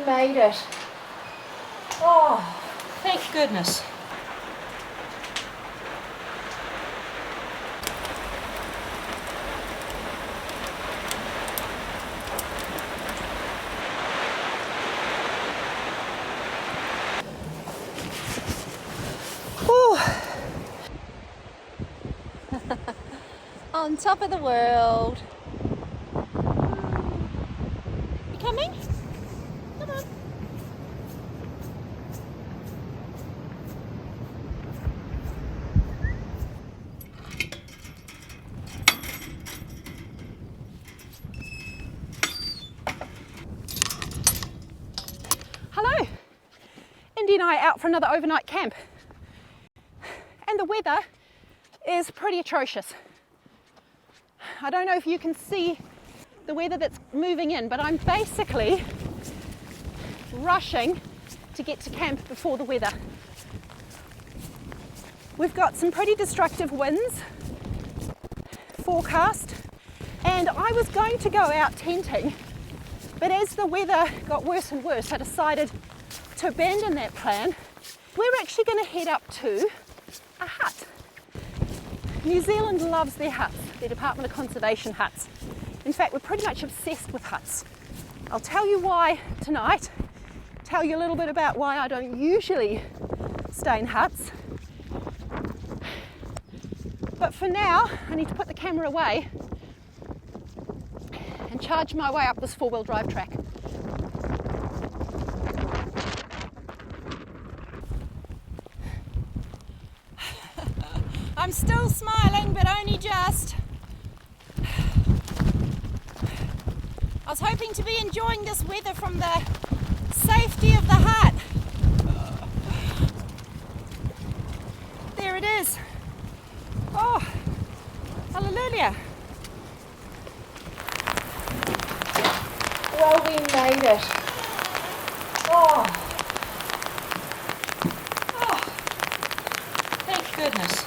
made it. Oh, thank goodness. On top of the world. You coming? Come on. Hello. Indi and I out for another overnight camp. And the weather is pretty atrocious. I don't know if you can see the weather that's moving in, but I'm basically rushing to get to camp before the weather. We've got some pretty destructive winds forecast, and I was going to go out tenting, but as the weather got worse and worse, I decided to abandon that plan. We're actually going to head up to a hut. New Zealand loves their huts, their Department of Conservation huts. In fact, we're pretty much obsessed with huts. I'll tell you why tonight, tell you a little bit about why I don't usually stay in huts. But for now, I need to put the camera away and charge my way up this four-wheel drive track. I'm still smiling, but only just. I was hoping to be enjoying this weather from the safety of the hut. There it is. Oh, hallelujah. Well, we made it. Oh, thank goodness.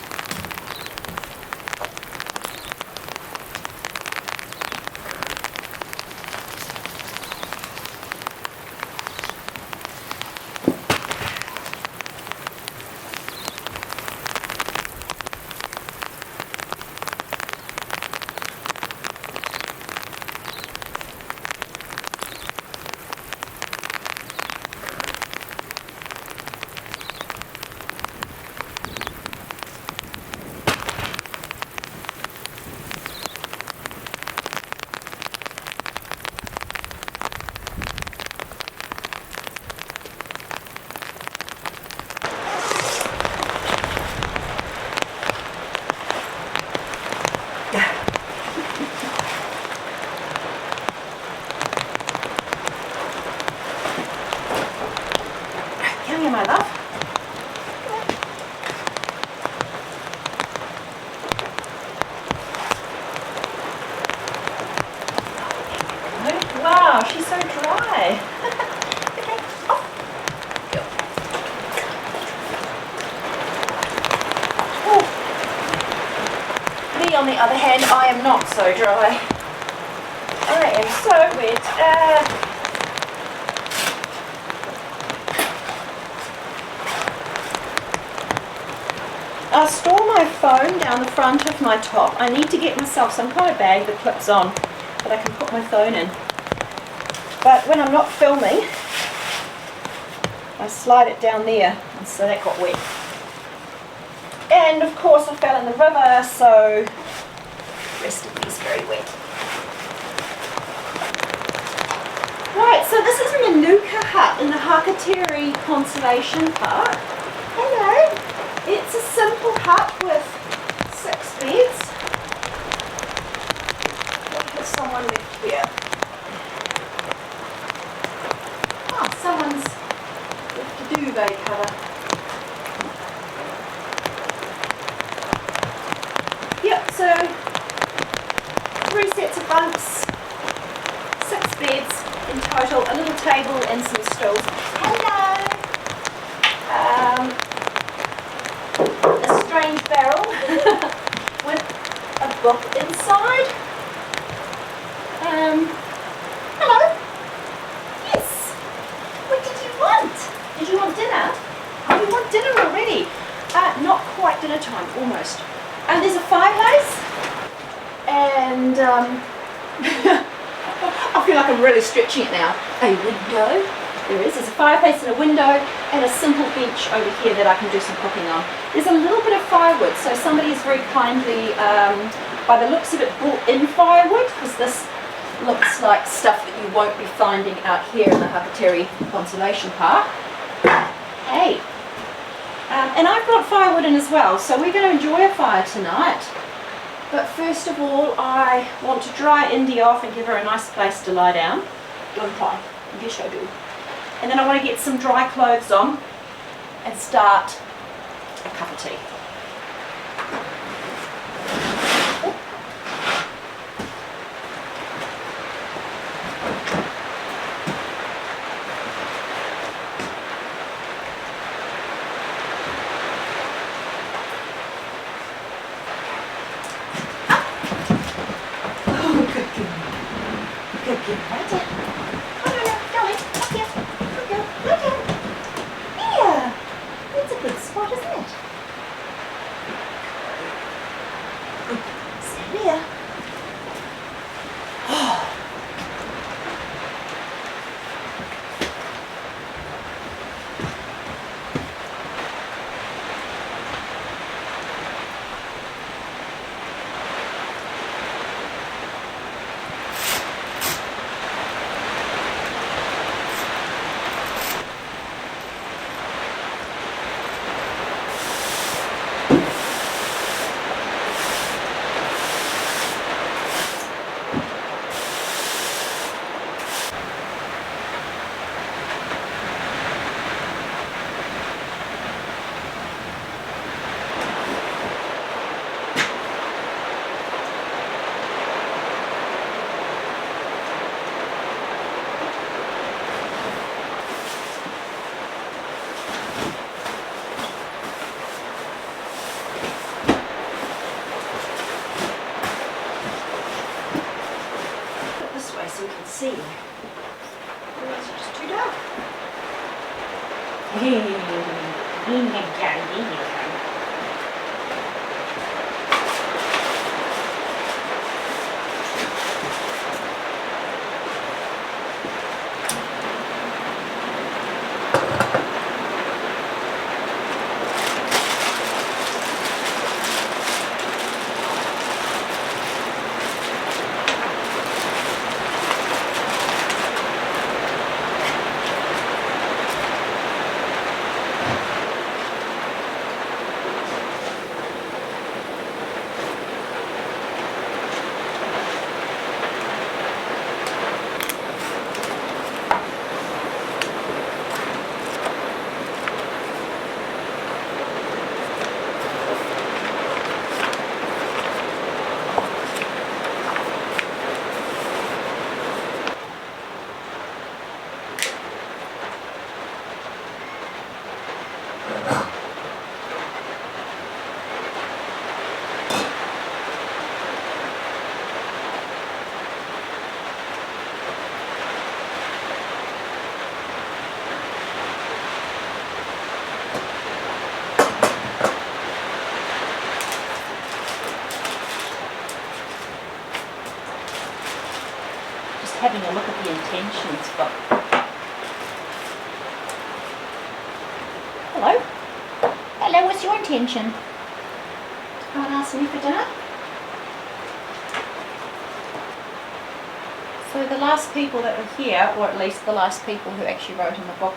Come here, my love. Wow, she's so dry. Okay, off. Go. Me, on the other hand, I am not so dry. I am so wet. I'll store my phone down the front of my top. I need to get myself some kind of bag that clips on that I can put my phone in. But when I'm not filming, I slide it down there, and so that got wet. And of course I fell in the river, so the rest of me is very wet. Right, so this is Manuka hut in the Hakatere Conservation Park. Hello. It's a simple hut with 6 beds. Look, there's someone left here. Oh, someone's left a duvet cover. Yep, so 3 sets of bunks, 6 beds in total, a little table and some stools. Hello! A strange barrel with a book inside. Hello. Yes. almost. And there's a fireplace, and I feel like I'm really stretching it now. A window. There's a fireplace and a window, and a simple bench over here that I can do some cooking on. There's a little bit of firewood, so somebody has very kindly, by the looks of it, brought in firewood, because this looks like stuff that you won't be finding out here in the Hakatere Conservation Park. Hey! And I've brought firewood in as well, so we're going to enjoy a fire tonight. But first of all, I want to dry Indi off and give her a nice place to lie down. Don't I? Yes, I do. And then I want to get some dry clothes on and start a cup of tea. Good girl, right there. Oh no, darling, up here. Good girl, right there. Here. That's a good spot, isn't it? Stand here. Oh. So we can see. Otherwise it's just too dark. Having a look at the intentions, but hello, what's your intention? To come and ask me for dinner? So the last people that were here, or at least the last people who actually wrote in the book,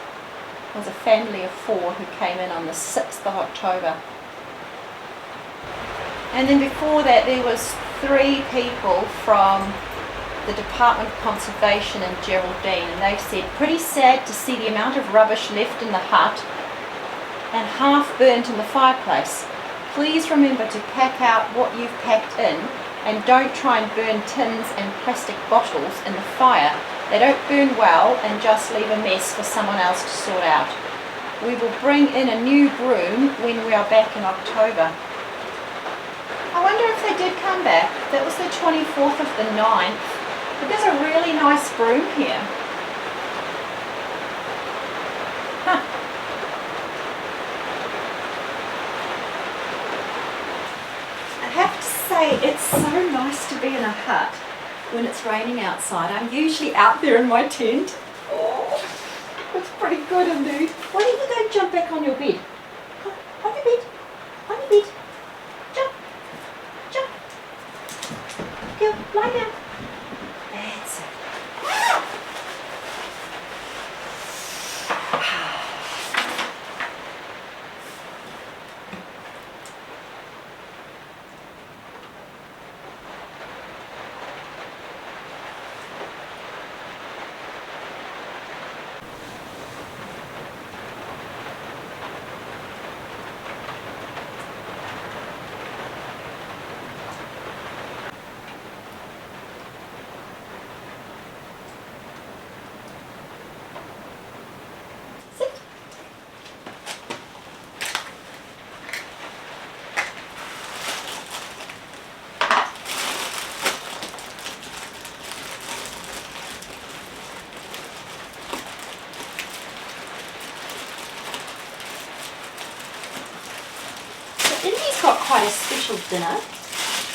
was a family of 4 who came in on the 6th of October. And then before that there was 3 people from the Department of Conservation in Geraldine, and they said, pretty sad to see the amount of rubbish left in the hut and half burnt in the fireplace. Please remember to pack out what you've packed in, and don't try and burn tins and plastic bottles in the fire. They don't burn well and just leave a mess for someone else to sort out. We will bring in a new broom when we are back in October. I wonder if they did come back. That was the 24th of the 9th. But there's a really nice broom here. Huh. say, it's so nice to be in a hut when it's raining outside. I'm usually out there in my tent. Oh, it's pretty good indeed. Why don't you go jump back on your bed? Come on your bed. On your bed. Jump. Jump. Go, lie down. That's it. Indi's got quite a special dinner,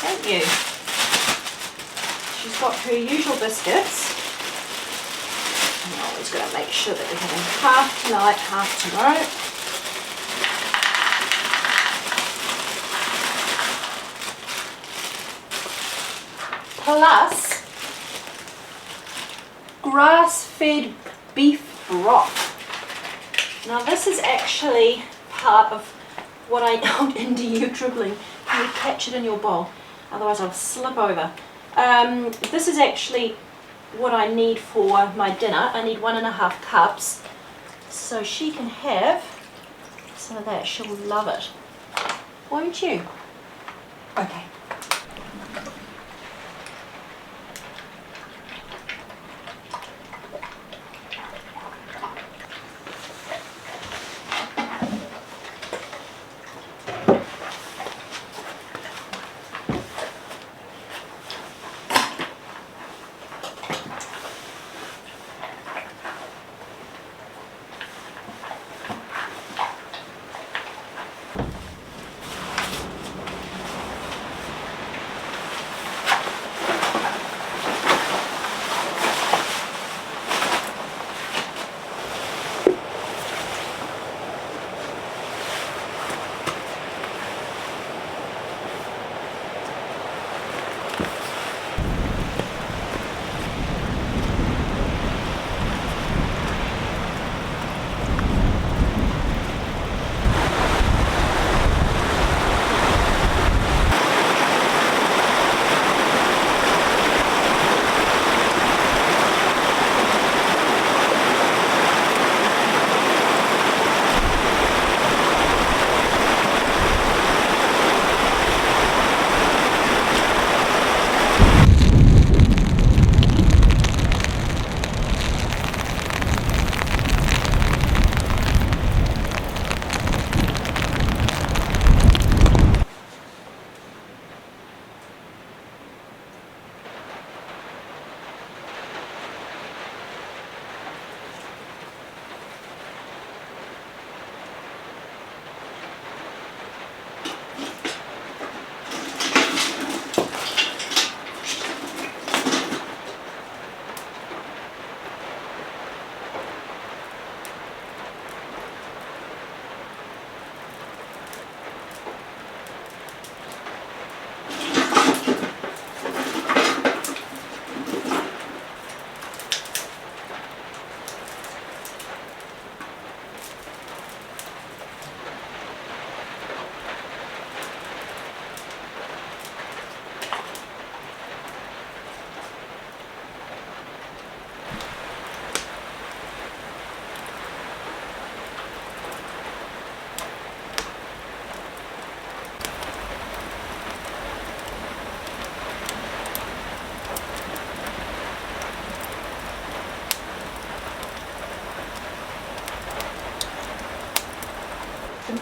don't you? She's got her usual biscuits. I'm always going to make sure that we're having half tonight, half tomorrow. Plus grass-fed beef broth. Now this is actually part of what I, oh Indy, you're dribbling. Can you catch it in your bowl? Otherwise I'll slip over. This is actually what I need for my dinner. I need 1.5 cups. So she can have some of that. She'll love it. Won't you? Okay.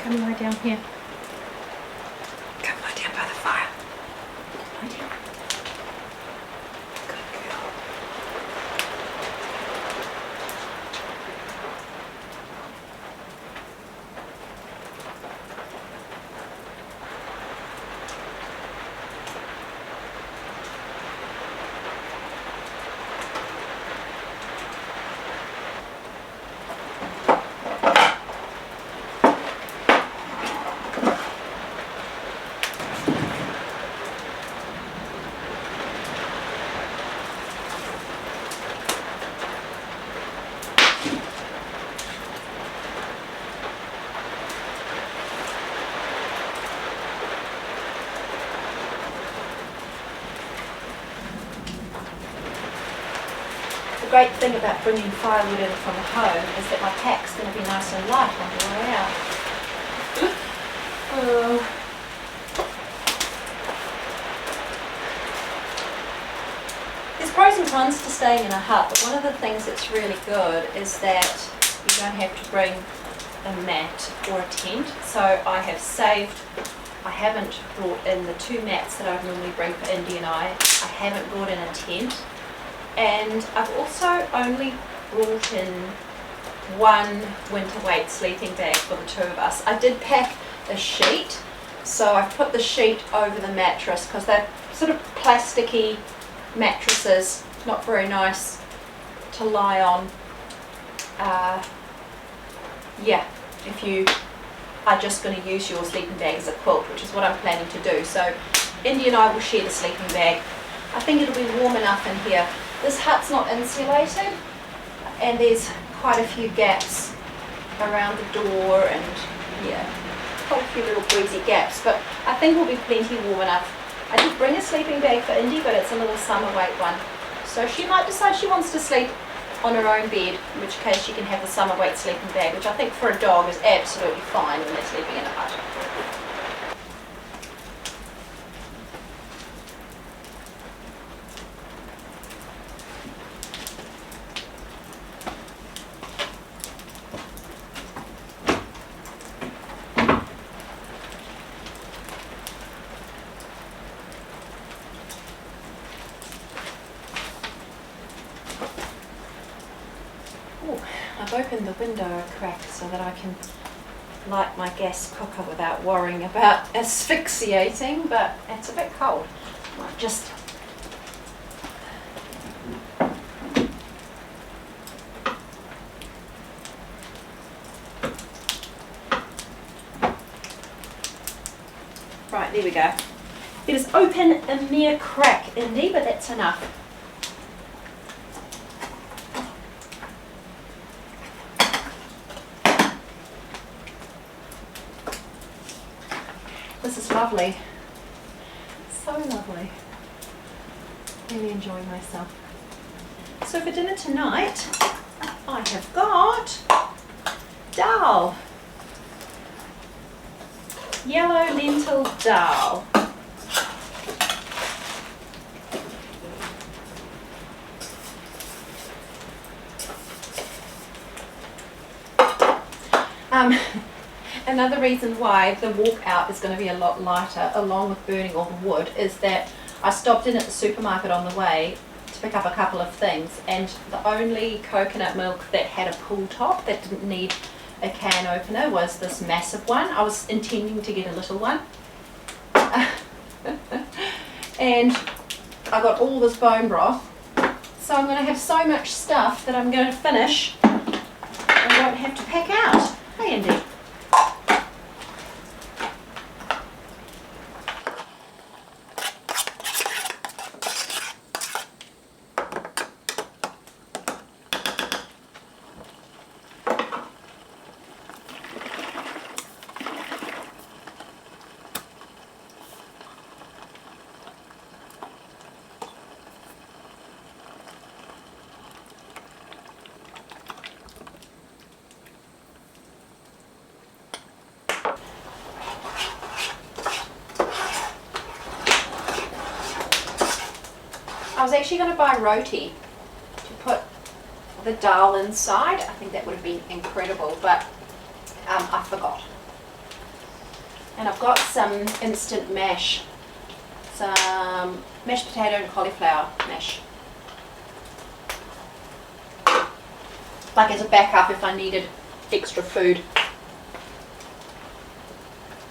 Come lie down here. Come lie down by the fire. Lie down. Good girl. great thing about bringing firewood in from home is that my pack's going to be nice and light on the way out. There's pros and cons to staying in a hut, but one of the things that's really good is that you don't have to bring a mat or a tent. So I have saved, I haven't brought in the 2 mats that I would normally bring for Indi and I haven't brought in a tent, and I've also only brought in 1 winter weight sleeping bag for the 2 of us. I did pack a sheet, so I've put the sheet over the mattress because they're sort of plasticky mattresses, not very nice to lie on. Yeah, if you are just going to use your sleeping bag as a quilt, which is what I'm planning to do. So Indi and I will share the sleeping bag. I think it'll be warm enough in here. This hut's not insulated, and there's quite a few gaps around the door, and yeah, quite a few little breezy gaps, but I think we'll be plenty warm enough. I did bring a sleeping bag for Indi, but it's a little summer weight one, so she might decide she wants to sleep on her own bed, in which case she can have the summer weight sleeping bag, which I think for a dog is absolutely fine when they're sleeping in a hut. I've opened the window a crack so that I can light my gas cooker without worrying about asphyxiating, but it's a bit cold. I might just right, there we go. It is open a mere crack, Indi, but that's enough. This is lovely. So lovely. Really enjoying myself. So for dinner tonight, I have got dahl. Yellow lentil dahl. Another reason why the walk out is going to be a lot lighter, along with burning all the wood, is that I stopped in at the supermarket on the way to pick up a couple of things, and the only coconut milk that had a pull top that didn't need a can opener was this massive one. I was intending to get a little one. And I got all this bone broth, so I'm going to have so much stuff that I'm going to finish and won't have to pack out. Hey, Indi. I was actually going to buy roti to put the dahl inside. I think that would have been incredible, but I forgot. And I've got some instant mash, some mashed potato and cauliflower mash, like as a backup if I needed extra food.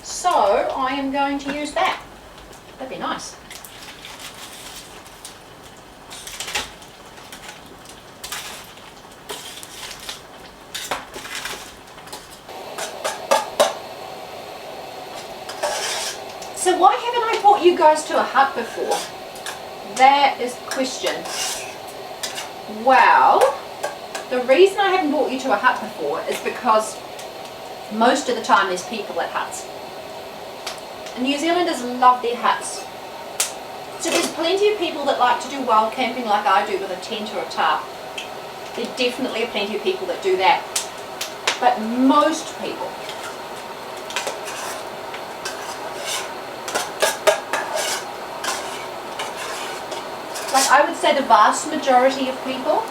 So I am going to use that. That'd be nice. So why haven't I brought you guys to a hut before? That is the question. Well, the reason I haven't brought you to a hut before is because most of the time there's people at huts. And New Zealanders love their huts. So there's plenty of people that like to do wild camping like I do with a tent or a tarp. There definitely are plenty of people that do that. But most people, like I would say the vast majority of people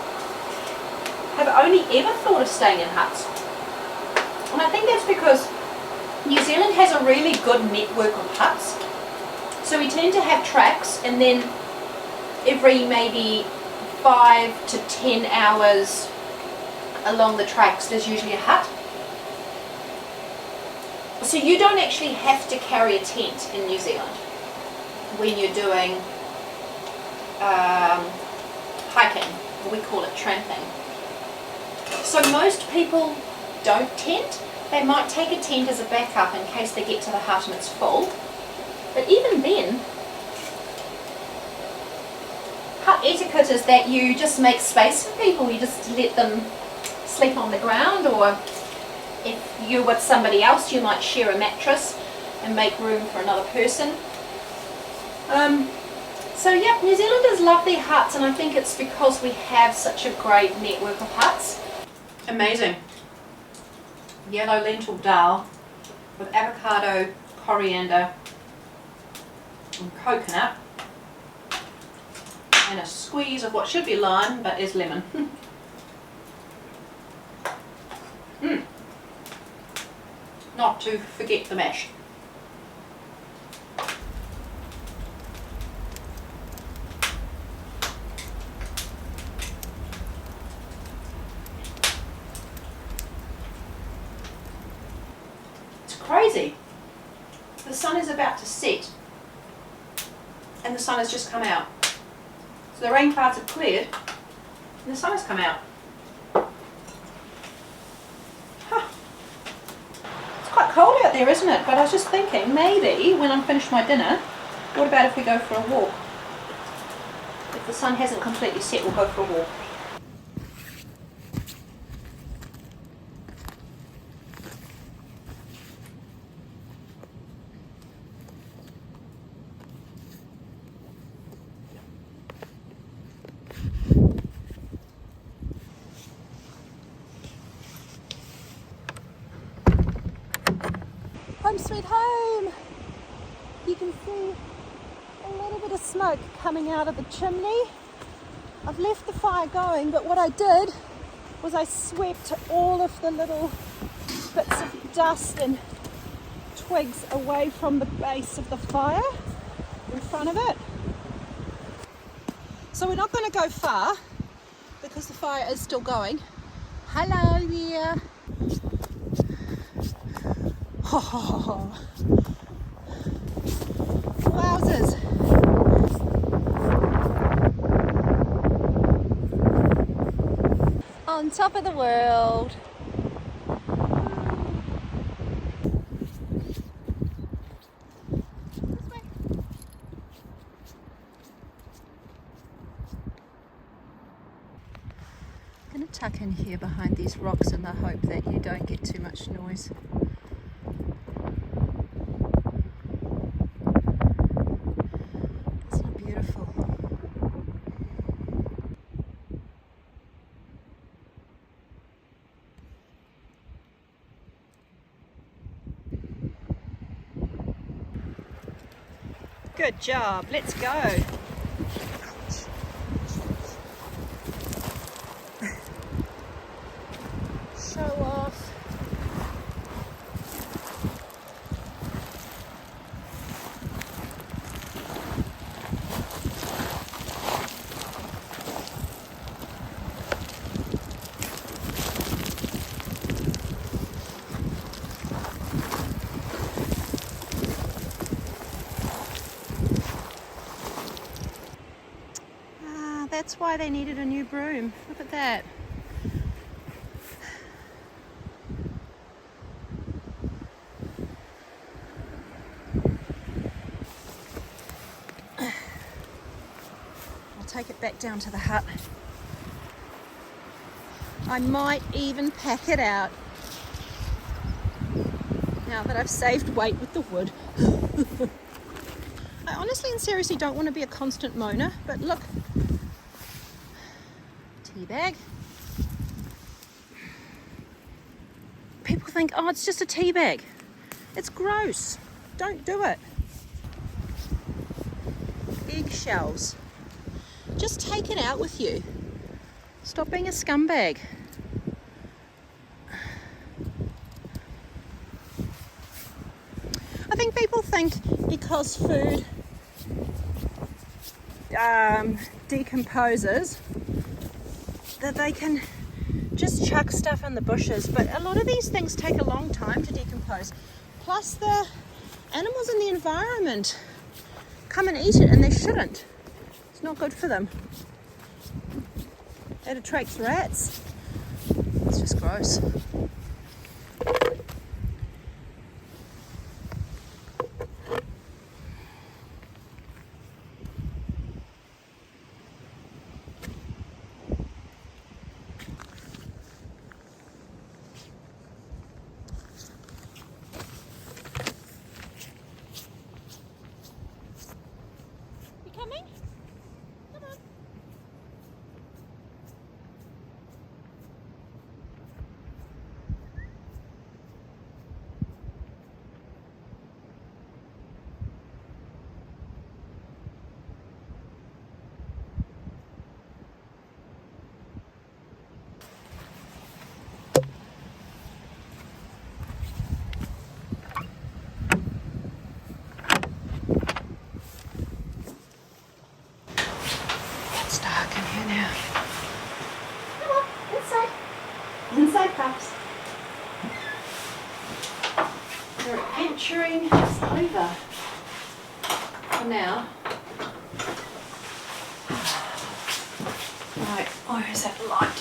have only ever thought of staying in huts. And I think that's because New Zealand has a really good network of huts. So we tend to have tracks, and then every maybe 5 to 10 hours along the tracks there's usually a hut. So you don't actually have to carry a tent in New Zealand when you're doing hiking, we call it tramping. So most people don't tent. They might take a tent as a backup in case they get to the hut and it's full. But even then, hut etiquette is that you just make space for people. You just let them sleep on the ground, or if you're with somebody else, you might share a mattress and make room for another person. So yeah, New Zealanders love their huts, and I think it's because we have such a great network of huts. Amazing. Yellow lentil dahl with avocado, coriander and coconut, and a squeeze of what should be lime but is lemon. Not to forget the mash. It's crazy. The sun is about to set and the sun has just come out. So the rain clouds have cleared and the sun has come out. Quite cold out there, isn't it? But I was just thinking, maybe when I'm finished my dinner, what about if we go for a walk? If the sun hasn't completely set, we'll go for a walk. Home sweet home. You can see a little bit of smoke coming out of the chimney. I've left the fire going, but what I did was I swept all of the little bits of dust and twigs away from the base of the fire in front of it. So we're not going to go far because the fire is still going. Hello there. Oh, wowzers. On top of the world. I'm going to tuck in here behind these rocks in the hope that you don't get too much noise. Good job, let's go. Show off. That's why they needed a new broom. Look at that. I'll take it back down to the hut. I might even pack it out now that I've saved weight with the wood. I honestly and seriously don't want to be a constant moaner, but look. Tea bag. think, oh, it's just a tea bag. It's gross. Don't do it. Eggshells. Just take it out with you. Stop being a scumbag. I think people think because food decomposes that they can just chuck stuff in the bushes, but a lot of these things take a long time to decompose. Plus the animals in the environment come and eat it, and they shouldn't. It's not good for them. It attracts rats. It's just gross. Coming? Come on. It's dark in here now. Come on, inside. Inside, pups. Your adventuring is over for now. Right, where is that light?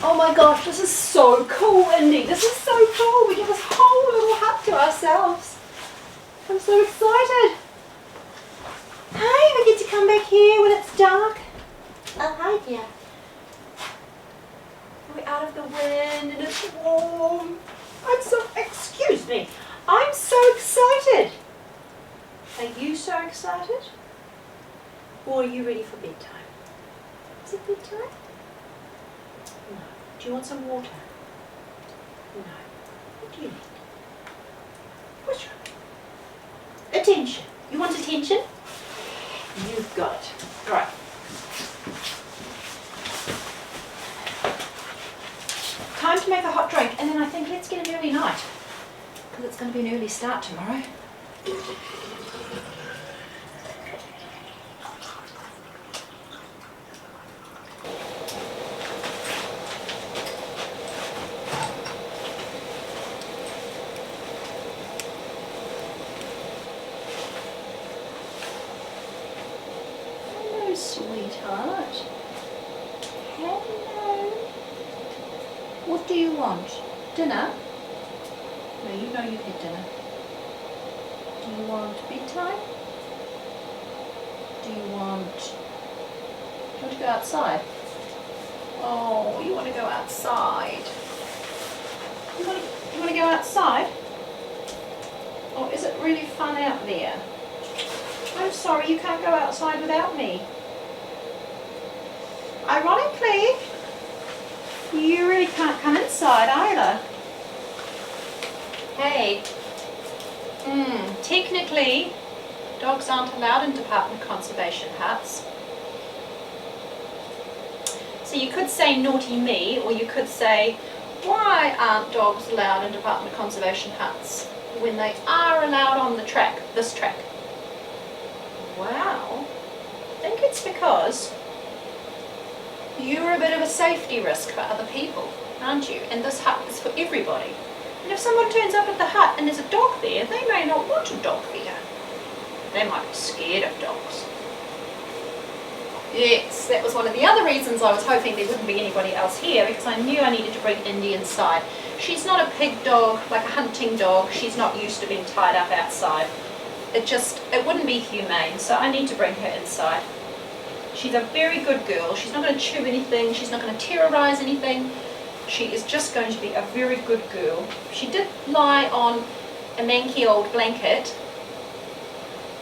Oh my gosh, this is so cool, Indy. This is so cool. We get this whole little hut to ourselves. I'm so excited. Hey, we get to come back here when it's dark. Oh, hi, dear. We're out of the wind and it's warm. Excuse me. I'm so excited. Are you so excited? Or are you ready for bedtime? Is it bedtime? No. Do you want some water? No. What do you need? What's wrong? Attention. You want attention? You've got it. Right. Time to make a hot drink, and then I think let's get an early night, because it's going to be an early start tomorrow. Sweetheart. Hello. What do you want? Dinner? No, you know you had dinner. Do you want bedtime? Do you want to go outside? Oh, you want to go outside. You want to go outside? Or is it really fun out there? I'm sorry, you can't go outside without me. Ironically, you really can't come inside either. Hey, technically, dogs aren't allowed in Department of Conservation huts. So you could say naughty me, or you could say, why aren't dogs allowed in Department of Conservation huts when they are allowed on the track, this track? Well, I think it's because you're a bit of a safety risk for other people, aren't you? And this hut is for everybody. And if someone turns up at the hut and there's a dog there, they may not want a dog there. They might be scared of dogs. Yes, that was one of the other reasons I was hoping there wouldn't be anybody else here, because I knew I needed to bring Indi inside. She's not a pig dog, like a hunting dog. She's not used to being tied up outside. It wouldn't be humane, so I need to bring her inside. She's a very good girl. She's not going to chew anything. She's not going to terrorize anything. She is just going to be a very good girl. She did lie on a manky old blanket,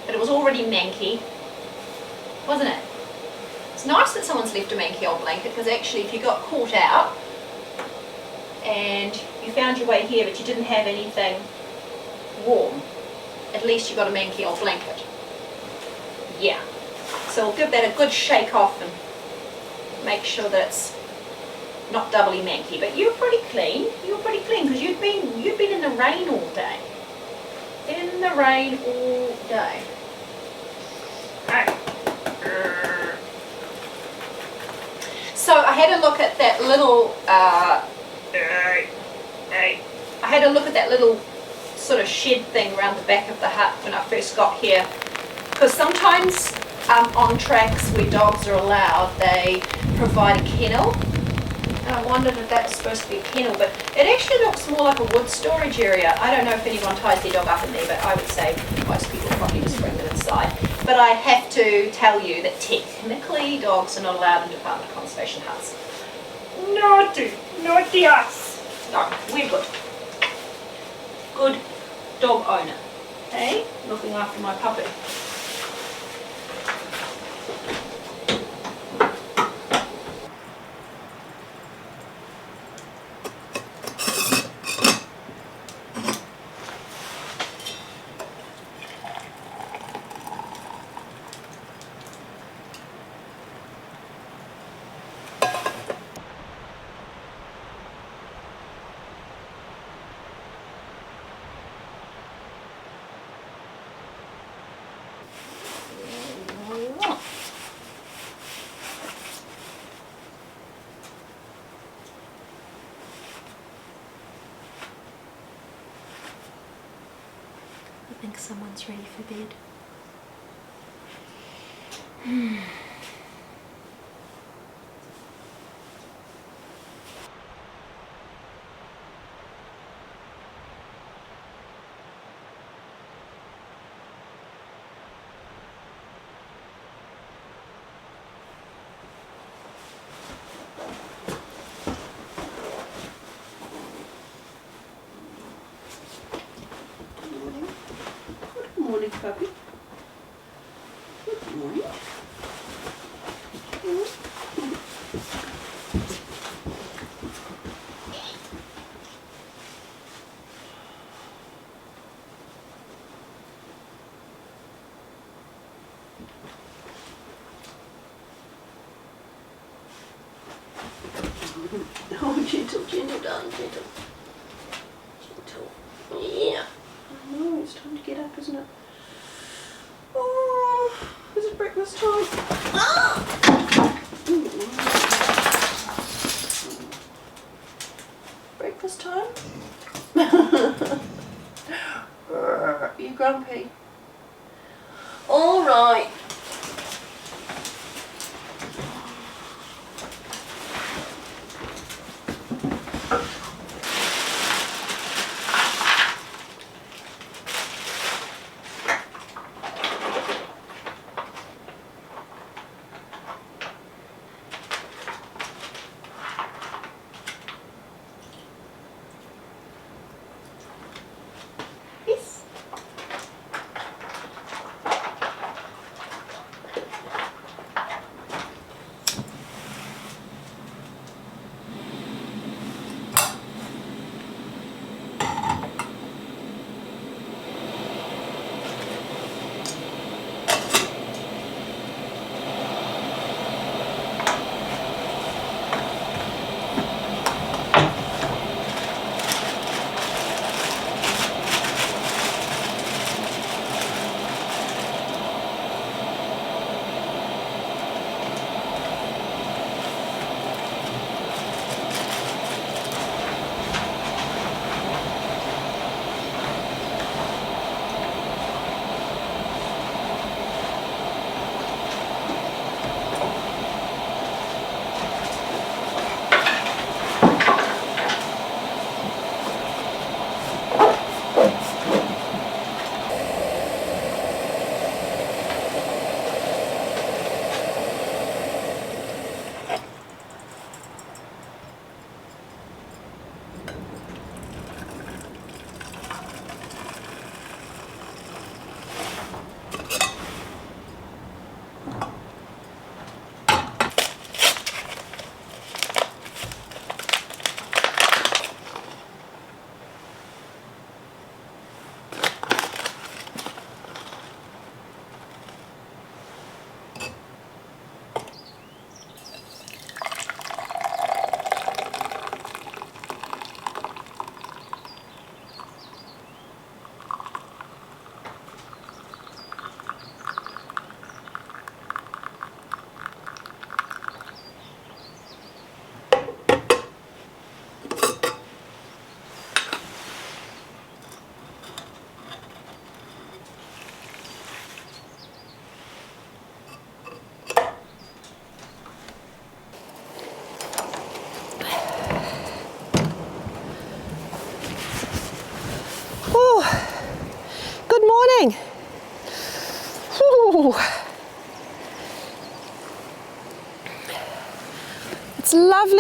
but it was already manky, wasn't it? It's nice that someone's left a manky old blanket, because actually if you got caught out and you found your way here but you didn't have anything warm, at least you got a manky old blanket. Yeah. So we'll give that a good shake off and make sure that it's not doubly manky. But you're pretty clean. You're pretty clean because you've been in the rain all day. In the rain all day. So I had a look at that little. I had a look at that little sort of shed thing around the back of the hut when I first got here, because sometimes on tracks where dogs are allowed, they provide a kennel, and I wondered if that was supposed to be a kennel, but it actually looks more like a wood storage area. I don't know if anyone ties their dog up in there, but I would say most people probably just bring them inside. But I have to tell you that technically dogs are not allowed in Department of Conservation huts. Naughty us. No, we're good. Good dog owner. Hey, looking after my puppy. I think someone's ready for bed. Morning, puppy. Good morning. Oh, gentle, gentle, darling, gentle. Gentle. Yeah. I know, it's time to get up, isn't it? Oh, is it breakfast time? Ah! Breakfast time? You grumpy? All right.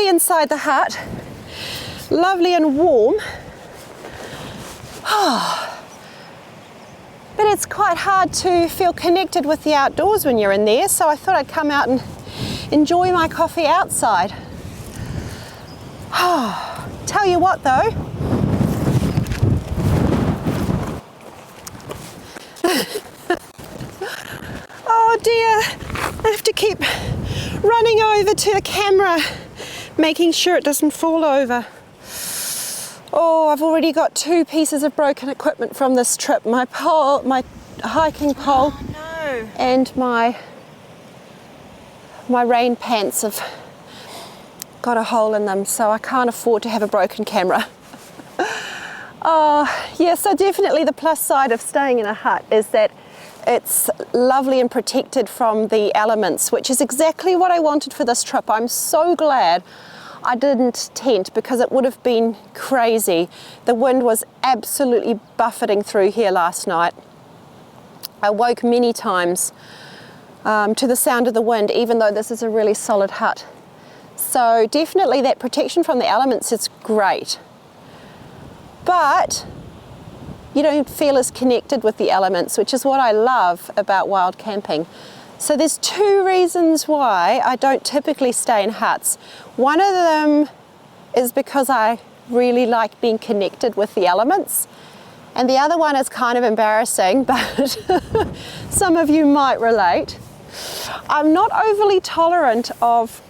lovely inside the hut, lovely and warm. But it's quite hard to feel connected with the outdoors when you're in there, so I thought I'd come out and enjoy my coffee outside. Tell you what though, oh dear, I have to keep running over to the camera, making sure it doesn't fall over. Oh, I've already got 2 pieces of broken equipment from this trip. My pole, my hiking pole, Oh no. and my rain pants have got a hole in them, so I can't afford to have a broken camera. Oh, yeah, so definitely the plus side of staying in a hut is that it's lovely and protected from the elements, which is exactly what I wanted for this trip. I'm so glad I didn't tent because it would have been crazy. The wind was absolutely buffeting through here last night. I woke many times to the sound of the wind, even though this is a really solid hut. So definitely that protection from the elements is great. But you don't feel as connected with the elements, which is what I love about wild camping. So there's 2 reasons why I don't typically stay in huts. One of them is because I really like being connected with the elements. And the other one is kind of embarrassing, but some of you might relate. I'm not overly tolerant of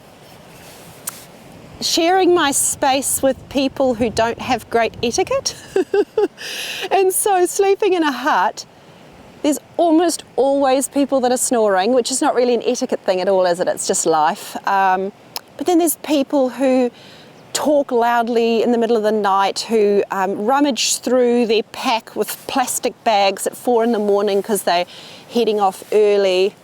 sharing my space with people who don't have great etiquette. And so sleeping in a hut, there's almost always people that are snoring, which is not really an etiquette thing at all, is it? It's just life. But then there's people who talk loudly in the middle of the night, who rummage through their pack with plastic bags at 4 in the morning because they're heading off early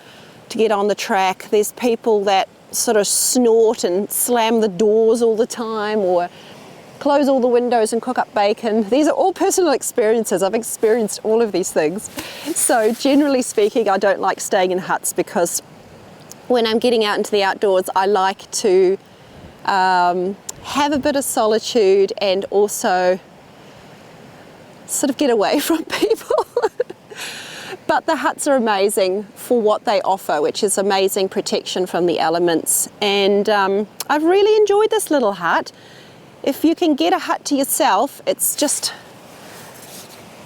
to get on the track. There's people that sort of snort and slam the doors all the time, or close all the windows and cook up bacon. These are all personal experiences. I've experienced all of these things. So generally speaking, I don't like staying in huts because when I'm getting out into the outdoors, I like to have a bit of solitude and also sort of get away from people. But the huts are amazing for what they offer, which is amazing protection from the elements. And I've really enjoyed this little hut. If you can get a hut to yourself, it's just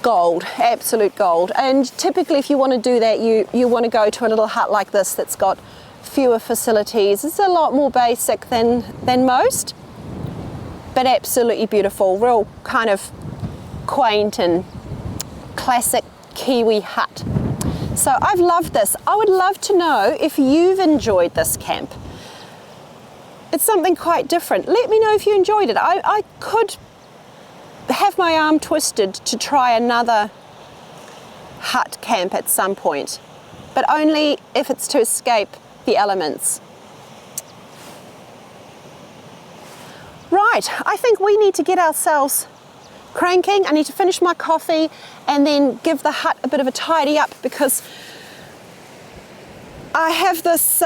gold, absolute gold. And typically if you want to do that, you want to go to a little hut like this that's got fewer facilities. It's a lot more basic than most, but absolutely beautiful, real kind of quaint and classic Kiwi hut. So I've loved this. I would love to know if you've enjoyed this camp. It's something quite different. Let me know if you enjoyed it. I could have my arm twisted to try another hut camp at some point, but only if it's to escape the elements. Right, I think we need to get ourselves cranking. I need to finish my coffee and then give the hut a bit of a tidy up, because I have this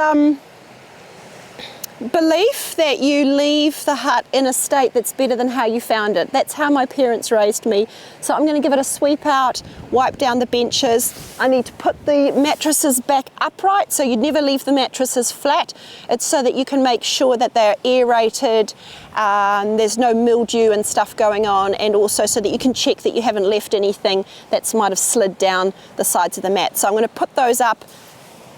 belief that you leave the hut in a state that's better than how you found it. That's how my parents raised me. So I'm going to give it a sweep out, wipe down the benches. I need to put the mattresses back upright, so you never leave the mattresses flat. It's so that you can make sure that they're aerated, there's no mildew and stuff going on, and also so that you can check that you haven't left anything that might have slid down the sides of the mat. So I'm going to put those up,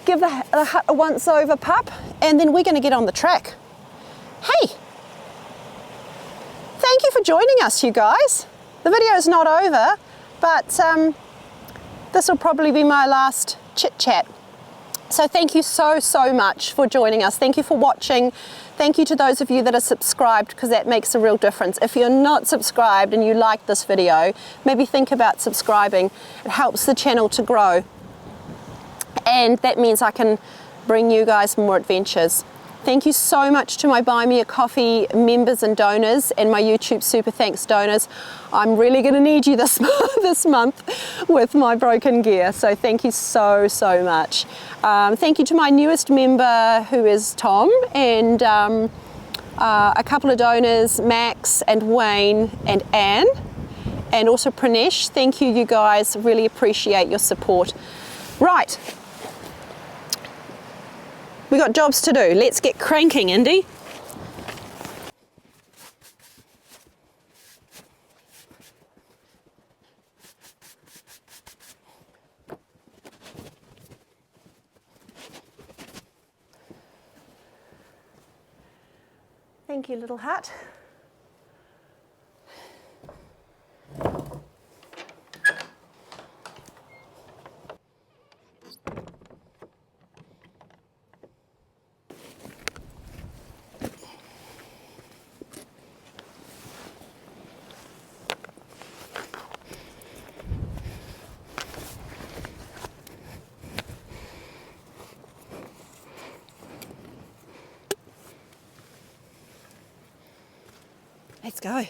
give the hut a once over pup, and then we're going to get on the track. Hey, thank you for joining us, you guys. The video is not over, but this will probably be my last chit chat. So thank you so much for joining us. Thank you for watching. Thank you to those of you that are subscribed, because that makes a real difference. If you're not subscribed and you like this video, maybe think about subscribing. It helps the channel to grow. And that means I can bring you guys more adventures. Thank you so much to my Buy Me a Coffee members and donors, and my YouTube Super Thanks donors. I'm really going to need you this month with my broken gear, so thank you so much. Thank you to my newest member, who is Tom, and a couple of donors, Max and Wayne and Anne, and also Pranesh. Thank you, you guys. Really appreciate your support. Right. We got jobs to do. Let's get cranking, Indy. Thank you, little hut. Let's go.